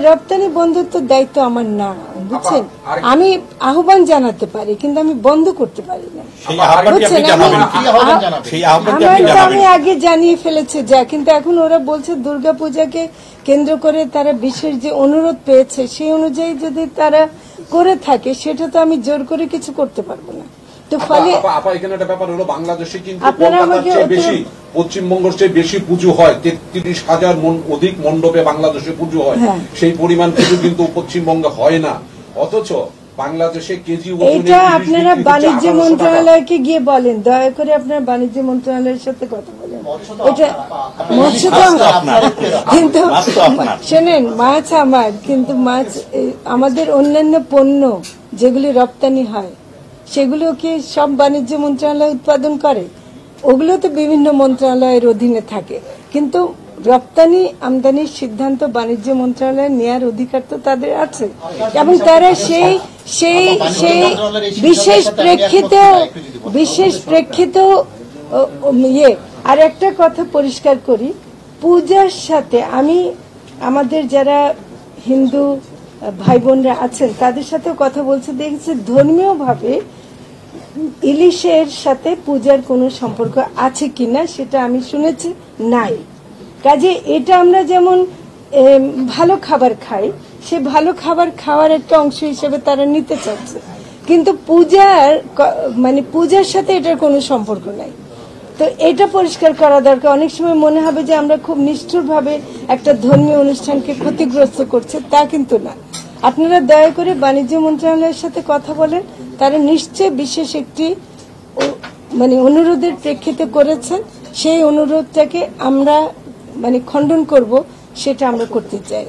রপ্তানি বন্ধুত্ব দায়িত্ব আমার না, বুঝছেন। আমি আহ্বান জানাতে পারি কিন্তু আমি বন্ধ করতে পারি না, বুঝছেন। আমি আগে জানিয়ে ফেলেছি যা, কিন্তু এখন ওরা বলছে দুর্গাপূজাকে কেন্দ্র করে তারা বিশেষ যে অনুরোধ পেয়েছে সেই অনুযায়ী যদি তারা করে থাকে সেটা তো আমি জোর করে কিছু করতে পারবো না। তো ফলে এখানে একটা ব্যাপার হলো, বাংলাদেশে কিন্তু কলকাতার চেয়ে বেশি, পশ্চিমবঙ্গের চেয়ে বেশি পুজো হয়, 33,000 অধিক মণ্ডপে বাংলাদেশে পুজো হয়। সেই পরিমাণ পুজো কিন্তু পশ্চিমবঙ্গে হয় না, অথচ বাংলাদেশে কেজি এটা আপনারা বাণিজ্য মন্ত্রণালয়কে গিয়ে বলেন, দয়া করে আপনারা বাণিজ্য মন্ত্রণালয়ের সাথে কথা বলেন। এটা মৎস্য কিন্তু শোনেন, মাছ আমার, কিন্তু মাছ আমাদের অন্যান্য পণ্য যেগুলি রপ্তানি হয় সেগুলো কি সব বাণিজ্য মন্ত্রণালয় উৎপাদন করে? ওগুলো তো বিভিন্ন মন্ত্রণালয়ের অধীনে থাকে, কিন্তু রপ্তানি আমদানির সিদ্ধান্ত বাণিজ্য মন্ত্রণালয় নেয়ার অধিকার তো তাদের আছে, এবং তারা সেই সেই সেই বিশেষ প্রেক্ষিত আর একটা কথা পরিষ্কার করি, পূজার সাথে আমি আমাদের যারা হিন্দু ভাই বোনরা আছেন তাদের সাথেও কথা বলছি, দেখছি ধর্মীয় ভাবে ইলিশের সাথে পূজার কোনো সম্পর্ক আছে কিনা সেটা আমি শুনেছি নাই। কাজে এটা আমরা যেমন ভালো খাবার খাই, সে ভালো খাবার খাওয়ার একটা অংশ হিসেবে তারা নিতে চাচ্ছে, কিন্তু পূজার সাথে এটার কোনো সম্পর্ক নাই। তো এটা পরিষ্কার করা দরকার। অনেক সময় মনে হবে যে আমরা খুব নিষ্ঠুরভাবে একটা ধর্মীয় অনুষ্ঠানকে ক্ষতিগ্রস্ত করছে, তা কিন্তু না। আপনারা দয়া করে বাণিজ্য মন্ত্রণালয়ের সাথে কথা বলেন, তারা নিশ্চয় বিশেষ একটি অনুরোধের প্রেক্ষিতে করেছেন, সেই অনুরোধটাকে আমরা খণ্ডন করব, সেটা আমরা করতে চাই।